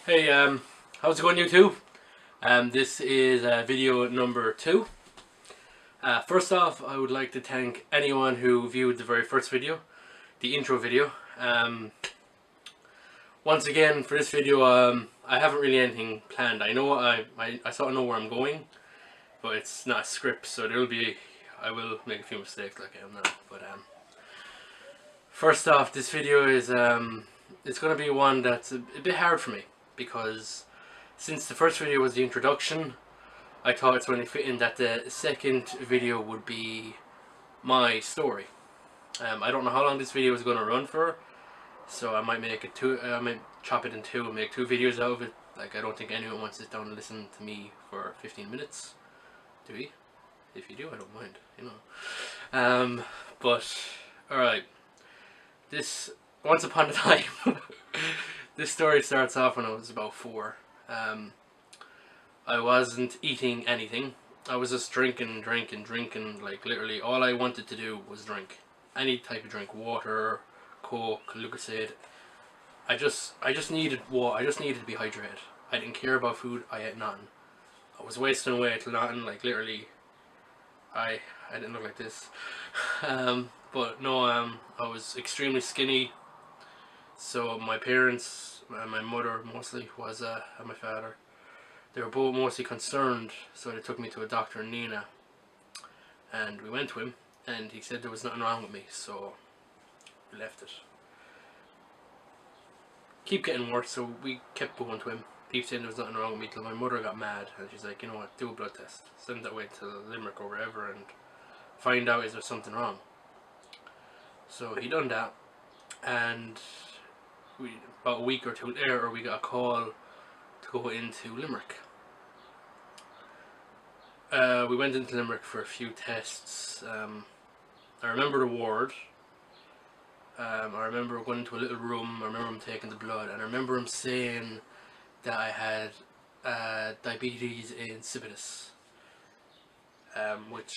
Hey, how's it going, YouTube? This is video number 2. First off, I would like to thank anyone who viewed the very first video, the intro video. Once again, for this video, I haven't really anything planned. I know I sort of know where I'm going, but it's not a script, so I will make a few mistakes like I am now. But first off, this video is it's going to be one that's a bit hard for me because since the first video was the introduction, I thought it's only fitting that the second video would be my story. I don't know how long this video is going to run for, so I might make it I might chop it in two and make 2 videos out of it. Like, I don't think anyone wants to sit down and listen to me for 15 minutes. Do we? If you do, I don't mind, you know. But alright. Once upon a time, this story starts off when I was about 4. I wasn't eating anything. I was just drinking. Like, literally, all I wanted to do was drink. Any type of drink. Water, Coke, Lucozade. I just needed water. I just needed to be hydrated. I didn't care about food. I ate nothing. I was wasting away till nothing. Like, literally, I didn't look like this. But no, I was extremely skinny. So my parents, and my mother mostly, and my father, they were both mostly concerned, so they took me to a doctor in Nina, and we went to him, and he said there was nothing wrong with me, so we left it. Keep getting worse, so we kept going to him. Keep saying there was nothing wrong with me till my mother got mad, and she's like, you know what, do a blood test, send that away to Limerick or wherever, and find out is there something wrong. So he done that, and about a week or 2 later, we got a call to go into Limerick. We went into Limerick for a few tests. I remember the ward. I remember going into a little room. I remember him taking the blood, and I remember him saying that I had diabetes insipidus, which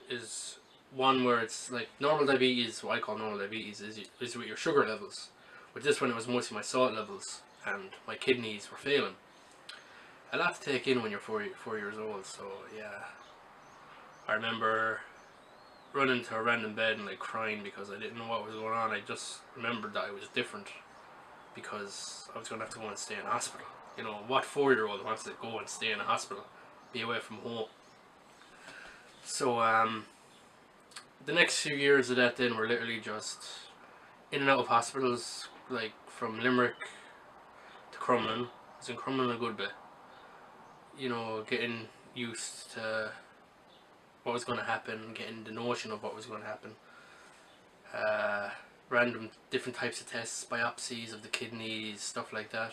is one where it's like normal diabetes. What I call normal diabetes is with your sugar levels. With this one, it was mostly my salt levels, and my kidneys were failing. A lot to take in when you're 4 years old, so yeah. I remember running to a random bed and like crying because I didn't know what was going on. I just remembered that I was different because I was going to have to go and stay in a hospital. You know, what 4-year-old wants to go and stay in a hospital, be away from home? So the next few years of that then were literally just in and out of hospitals, like from Limerick to Crumlin. I was in Crumlin a good bit. You know, getting used to what was going to happen, getting the notion of what was going to happen. Random different types of tests, biopsies of the kidneys, stuff like that.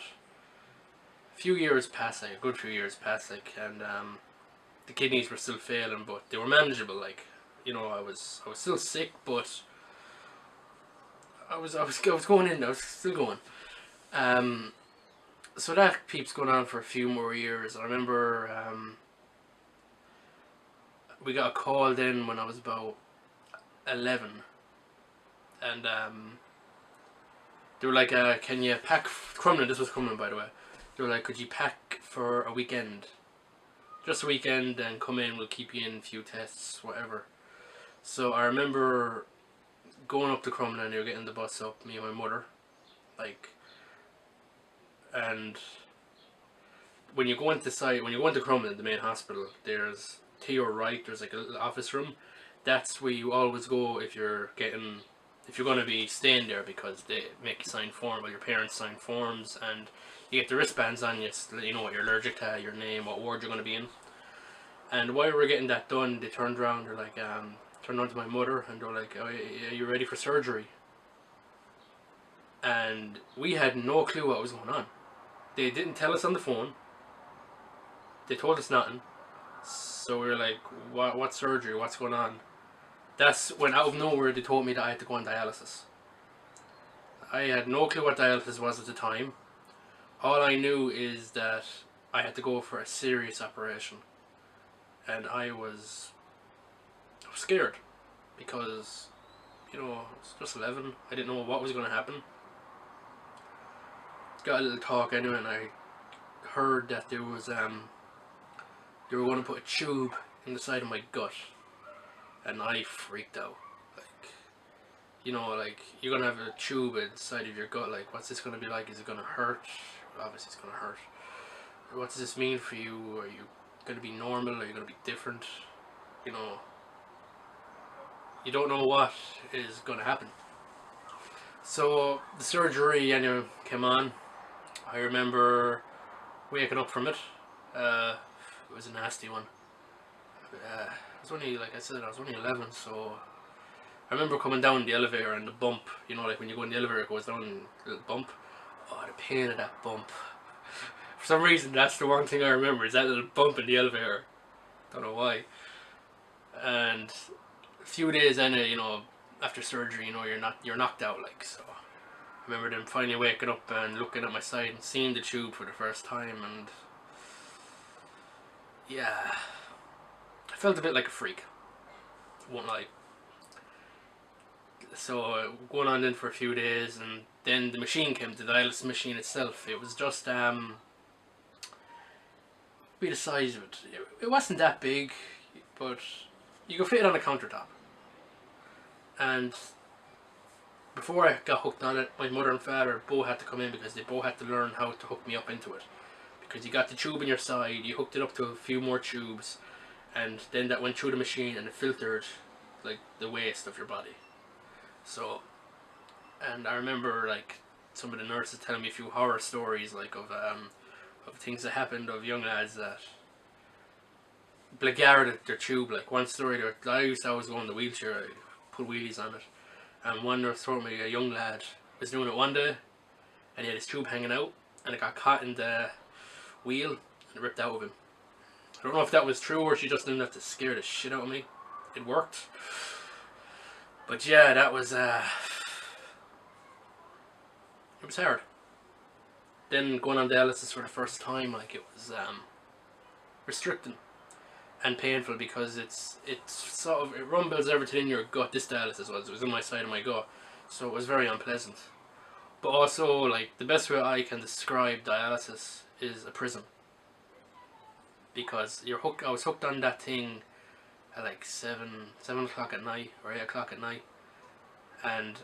A few years passed, like a good few years passed, like, and the kidneys were still failing, but they were manageable. Like, you know, I was still sick, but I was going in. I was still going. So that keeps going on for a few more years. I remember we got a call then when I was about 11, and they were like, can you pack Crumlin? This was Crumlin, by the way. They were like, could you pack for a weekend? Just a weekend, and come in, we'll keep you in, a few tests, whatever. So I remember going up to Crumlin, and they were getting the bus up, me and my mother, like, and when you go into Crumlin, the main hospital, there's to your right, there's like a little office room. That's where you always go if you're going to be staying there, because they make you sign forms, well, your parents sign forms, and you get the wristbands on you, so you know what you're allergic to, your name, what ward you're going to be in. And while we were getting that done, they turned around, they're like, turned on to my mother, and they're like, oh, are you ready for surgery? And we had no clue what was going on. They didn't tell us on the phone. They told us nothing. So we were like, what surgery? What's going on? That's when out of nowhere they told me that I had to go on dialysis. I had no clue what dialysis was at the time. All I knew is that I had to go for a serious operation. And I was scared because, you know, I was just 11. I didn't know what was going to happen. Got a little talk anyway, and I heard that there was they were going to put a tube in the side of my gut, and I freaked out. Like, you know, like, you're gonna have a tube inside of your gut. Like, what's this gonna be like? Is it gonna hurt? Well, obviously, it's gonna hurt. What does this mean for you? Are you gonna be normal? Are you gonna be different? You know, you don't know what is gonna happen. So the surgery anyway came on. I remember waking up from it. It was a nasty one. I was only, like I said, I was only 11, so I remember coming down the elevator and the bump. You know, like when you go in the elevator, it goes down a little bump. Oh, the pain of that bump. For some reason, that's the one thing I remember, is that little bump in the elevator. Don't know why. And a few days in it, you know, after surgery, you know, you're knocked out, like, so. I remember them finally waking up and looking at my side and seeing the tube for the first time, and yeah, I felt a bit like a freak, won't lie. So going on then for a few days, and then the machine came, the dialysis machine itself. It was just be the size of it. It wasn't that big, but you could fit it on a countertop. And before I got hooked on it, my mother and father both had to come in because they both had to learn how to hook me up into it. Because you got the tube in your side, you hooked it up to a few more tubes, and then that went through the machine and it filtered like the waste of your body. So, and I remember like some of the nurses telling me a few horror stories, like of things that happened, of young lads that blackguarded their tube. Like one story, I used to always go in the wheelchair, I put wheelies on it, and one nurse told me a young lad was doing it one day, and he had his tube hanging out, and it got caught in the wheel, and it ripped out of him. I don't know if that was true, or she just didn't have to scare the shit out of me. It worked. But yeah, that was, it was hard. Then going on dialysis for the first time, like, it was, restricting and painful, because it's sort of, it rumbles everything in your gut. This dialysis was in my side of my gut, so it was very unpleasant. But also, like, the best way I can describe dialysis is a prison, because I was hooked on that thing at like 7 o'clock at night or 8 o'clock at night, and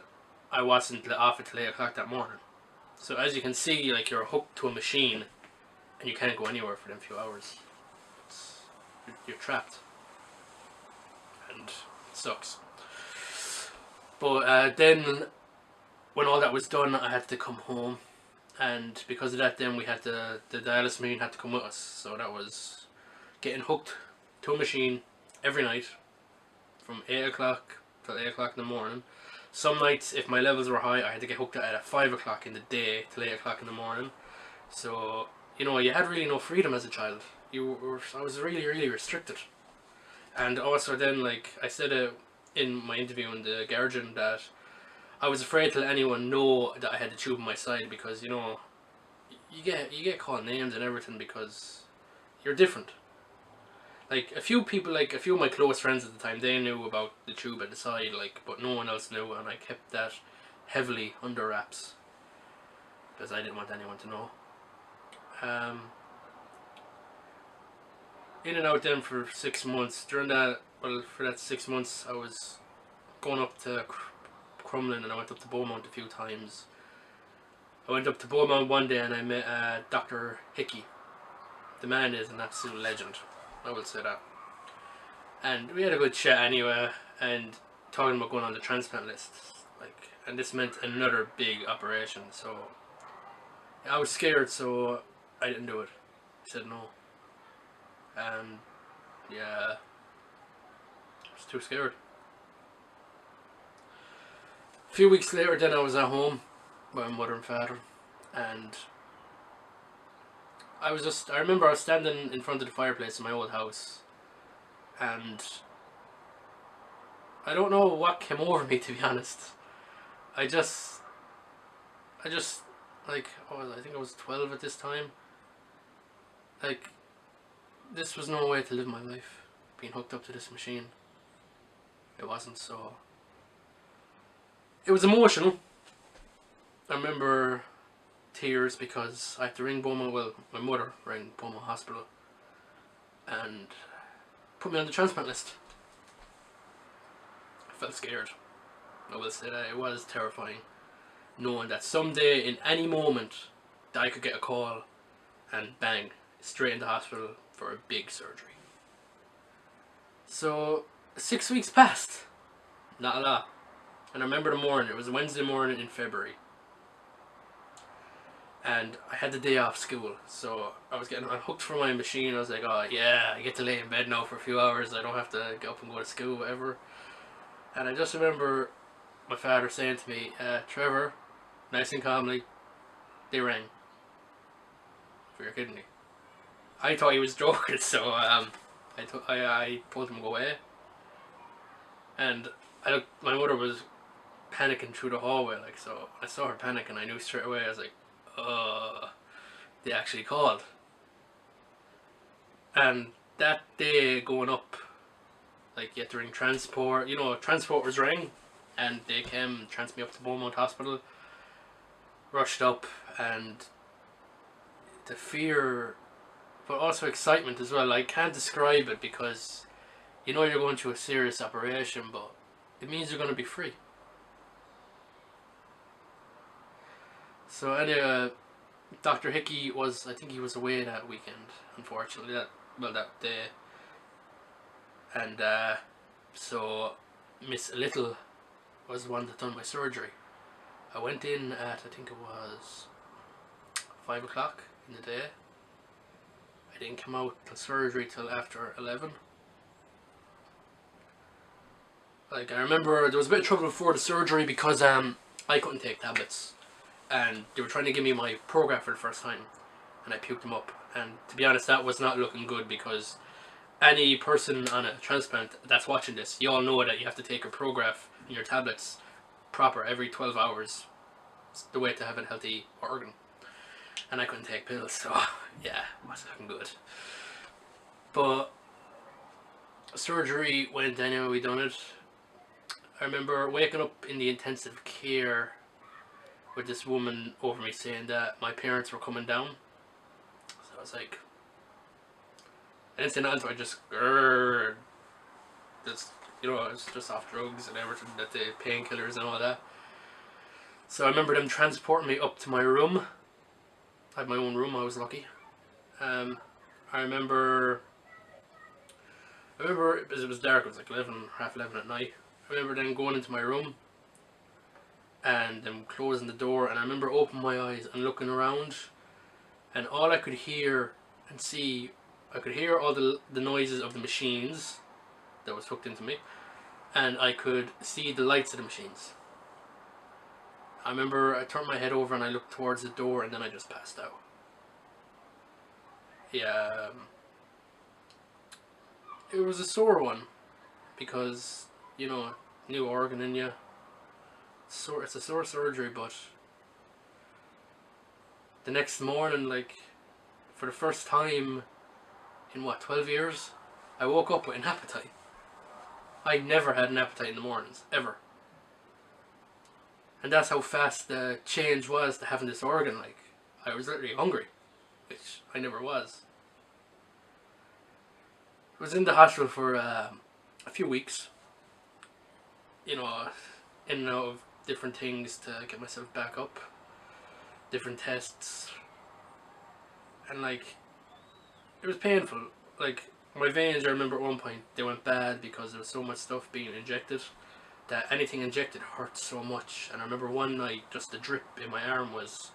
I wasn't off until 8 o'clock that morning. So as you can see, like, you're hooked to a machine and you can't go anywhere for them few hours. You're trapped, and it sucks. But then when all that was done, I had to come home, and because of that, then we had the dialysis machine had to come with us. So that was getting hooked to a machine every night from 8 o'clock till 8 o'clock in the morning. Some nights, if my levels were high, I had to get hooked at 5 o'clock in the day till 8 o'clock in the morning. So, you know, you had really no freedom as a child. I was really, really restricted. And also then, like I said in my interview in the Guardian, that I was afraid to let anyone know that I had the tube on my side, because, you know, you get called names and everything because you're different. Like, a few people, like a few of my close friends at the time, they knew about the tube at the side, like, but no one else knew, and I kept that heavily under wraps because I didn't want anyone to know. In and out then for 6 months. During that, well, for that 6 months, I was going up to Crumlin, and I went up to Beaumont a few times. I went up to Beaumont one day and I met Dr. Hickey. The man is an absolute legend, I will say that. And we had a good chat anyway, and talking about going on the transplant list. Like, and this meant another big operation, so I was scared, so I didn't do it. I said no. And yeah, I was too scared. A few weeks later then I was at home with my mother and father, and I remember I was standing in front of the fireplace in my old house, and I don't know what came over me, to be honest. I just like, I think I was 12 at this time. Like, this was no way to live my life, being hooked up to this machine. It wasn't. So it was emotional. I remember tears because I had to ring Beaumont. Well, my mother rang Beaumont Hospital and put me on the transplant list. I felt scared. I will say that it was terrifying, knowing that someday, in any moment, that I could get a call and bang, straight into hospital for a big surgery. So 6 weeks passed, not a lot. And I remember the morning, it was a Wednesday morning in February. And I had the day off school, so I was getting unhooked from my machine. I was like, oh yeah, I get to lay in bed now for a few hours. I don't have to get up and go to school, whatever. And I just remember my father saying to me, Trevor, nice and calmly, they rang for your kidney. I thought he was joking, so I told him to go away. And my mother was panicking through the hallway, like, so I saw her panic and I knew straight away. I was like, they actually called. And that day going up, like, you had to ring transport, you know, transport was rang, and they came and transferred me up to Beaumont Hospital, rushed up, and the fear, but also excitement as well. I can't describe it because you know you're going through a serious operation, but it means you're going to be free. So anyway, Dr. Hickey was, I think he was away that weekend, unfortunately, that day. And so Miss Little was the one that done my surgery. I went in at, I think it was 5 o'clock in the day. I didn't come out till surgery till after 11. Like, I remember there was a bit of trouble before the surgery because I couldn't take tablets. And they were trying to give me my Prograf for the first time. And I puked them up. And to be honest, that was not looking good because any person on a transplant that's watching this, you all know that you have to take your Prograf and your tablets proper every 12 hours. It's the way to have a healthy organ. And I couldn't take pills, so yeah, it wasn't looking good. But surgery went anyway, we done it. I remember waking up in the intensive care with this woman over me saying that my parents were coming down. So I was like, I didn't say nothing, so I just, you know, I was just off drugs and everything, that the painkillers and all that. So I remember them transporting me up to my room. I had my own room, I was lucky. I remember because it was dark, it was like 11, half 11 at night. I remember then going into my room and them closing the door, and I remember opening my eyes and looking around, and all I could hear and see, I could hear all the noises of the machines that was hooked into me, and I could see the lights of the machines. I remember I turned my head over and I looked towards the door, and then I just passed out. Yeah, it was a sore one because, you know, new organ in you. It's a sore surgery, but the next morning, like, for the first time in what, 12 years, I woke up with an appetite. I never had an appetite in the mornings, ever. And that's how fast the change was to having this organ. Like, I was literally hungry, which I never was. I was in the hospital for a few weeks, you know, in and out of different things to get myself back up, different tests, and like, it was painful. Like, my veins, I remember at one point, they went bad because there was so much stuff being injected that anything injected hurt so much. And I remember one night, just the drip in my arm was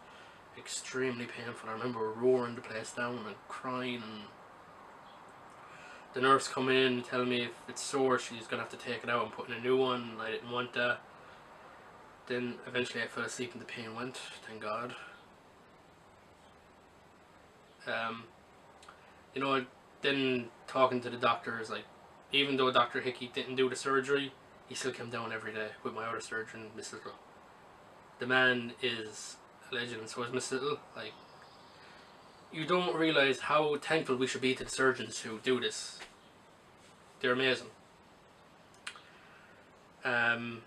extremely painful. I remember roaring the place down and crying, and the nurse coming in and telling me if it's sore she's gonna have to take it out and put in a new one, and I didn't want that. Then eventually I fell asleep and the pain went, thank God. You know, then talking to the doctors, like, even though Dr. Hickey didn't do the surgery, he still came down every day with my other surgeon, Miss Little. The man is a legend, and so is Miss Little. Like, you don't realise how thankful we should be to the surgeons who do this. They're amazing. Then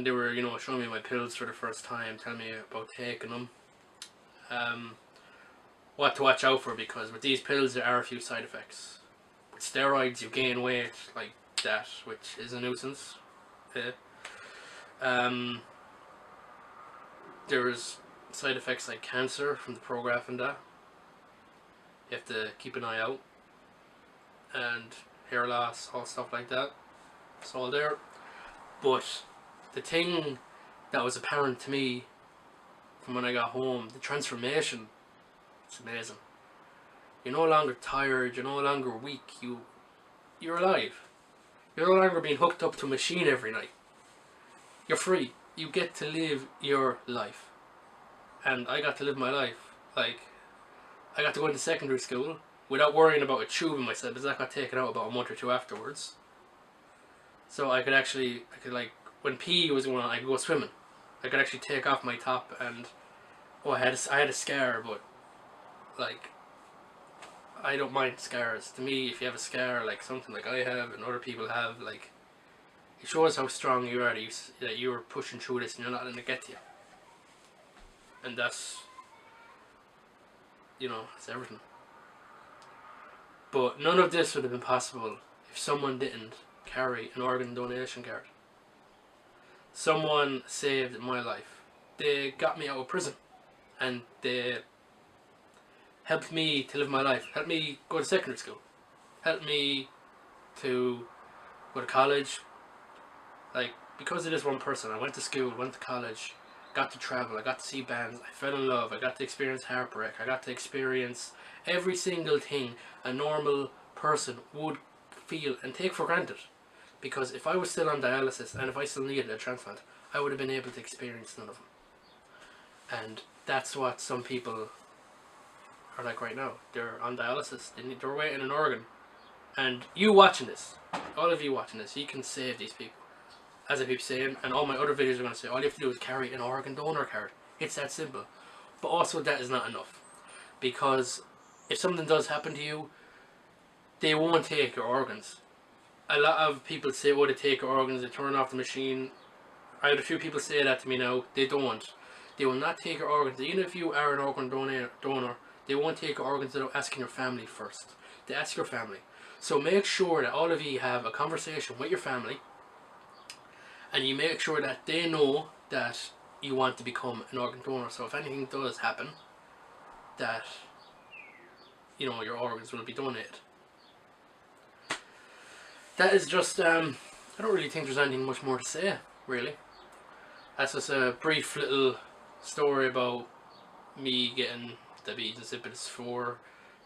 they were, you know, showing me my pills for the first time, telling me about taking them. what to watch out for, because with these pills there are a few side effects. With steroids you gain weight like that, which is a nuisance. Yeah. There's side effects like cancer from the Prograf and that. You have to keep an eye out. And hair loss, all stuff like that. It's all there. But the thing that was apparent to me from when I got home, the transformation, it's amazing. You're no longer tired, you're no longer weak, you're alive. You're no longer being hooked up to a machine every night. You're free. You get to live your life. And I got to live my life. Like, I got to go into secondary school without worrying about a tube in myself, because that got taken out about a month or two afterwards. So I could like, when PE was going on, I could go swimming. I could actually take off my top, and I had a scar, but like, I don't mind scars. To me, if you have a scar, like something like I have and other people have, like, it shows how strong you are, that you're pushing through this and you're not letting it get to you. And that's, it's everything. But none of this would have been possible if someone didn't carry an organ donation card. Someone saved my life. They got me out of prison, and they helped me to live my life, helped me go to secondary school, helped me to go to college. Like, because of this one person, I went to school, went to college, got to travel, I got to see bands, I fell in love, I got to experience heartbreak, I got to experience every single thing a normal person would feel and take for granted. Because if I was still on dialysis and if I still needed a transplant, I would have been able to experience none of them. And that's what some people are like right now. They're on dialysis, they're waiting an organ. And you watching this, all of you watching this, you can save these people. As I keep saying, and all my other videos are going to say, all you have to do is carry an organ donor card. It's that simple. But also that is not enough. Because if something does happen to you, they won't take your organs. A lot of people say, they take your organs, they turn off the machine. I had a few people say that to me now. They don't. They will not take your organs. Even if you are an organ donor, they won't take your organs without asking your family first. They ask your family. So make sure that all of you have a conversation with your family, and you make sure that they know that you want to become an organ donor. So if anything does happen, that your organs will be donated. That is just, I don't really think there's anything much more to say, really. That's just a brief little story about me getting diabetes insipidus 4,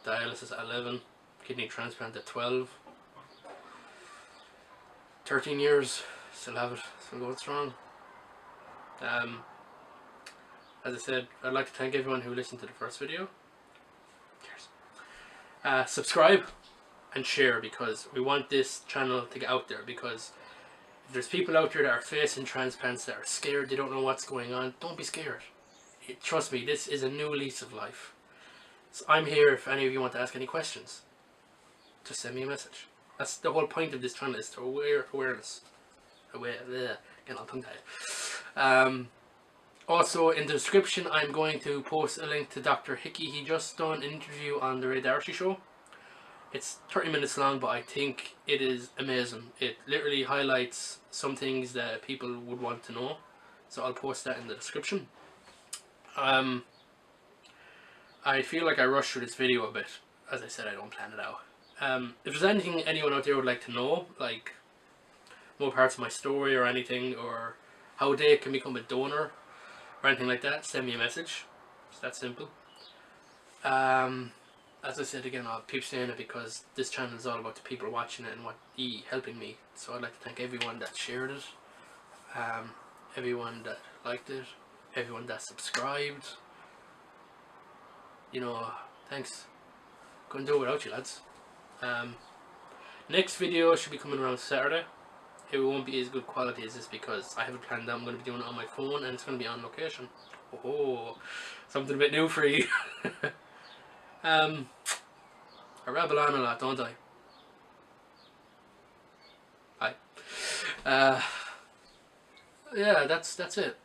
dialysis at 11, kidney transplant at 12. 13 years, still have it, still going strong. As I said, I'd like to thank everyone who listened to the first video. Cheers. Subscribe and share, because we want this channel to get out there, because if there's people out there that are facing transplants, that are scared, they don't know what's going on, don't be scared. Trust me, this is a new lease of life. So I'm here if any of you want to ask any questions. Just send me a message. That's the whole point of this channel, is to awareness. Getting all tongue tied. Also, in the description, I'm going to post a link to Dr. Hickey. He just done an interview on the Ray Darcy show. It's 30 minutes long, but I think it is amazing. It literally highlights some things that people would want to know. So I'll post that in the description. I feel like I rushed through this video a bit. As I said, I don't plan it out. If there's anything anyone out there would like to know, like more parts of my story or anything, or how they can become a donor or anything like that, send me a message. It's that simple. As I said again, I'll keep saying it because this channel is all about the people watching it and helping me. So I'd like to thank everyone that shared it, everyone that liked it, everyone that subscribed. Thanks. Couldn't do it without you, lads. Next video should be coming around Saturday. It won't be as good quality as this because I have it planned out. I'm going to be doing it on my phone and it's going to be on location. Oh, something a bit new for you. I rabble on a lot, don't I? Hi. Yeah, that's it.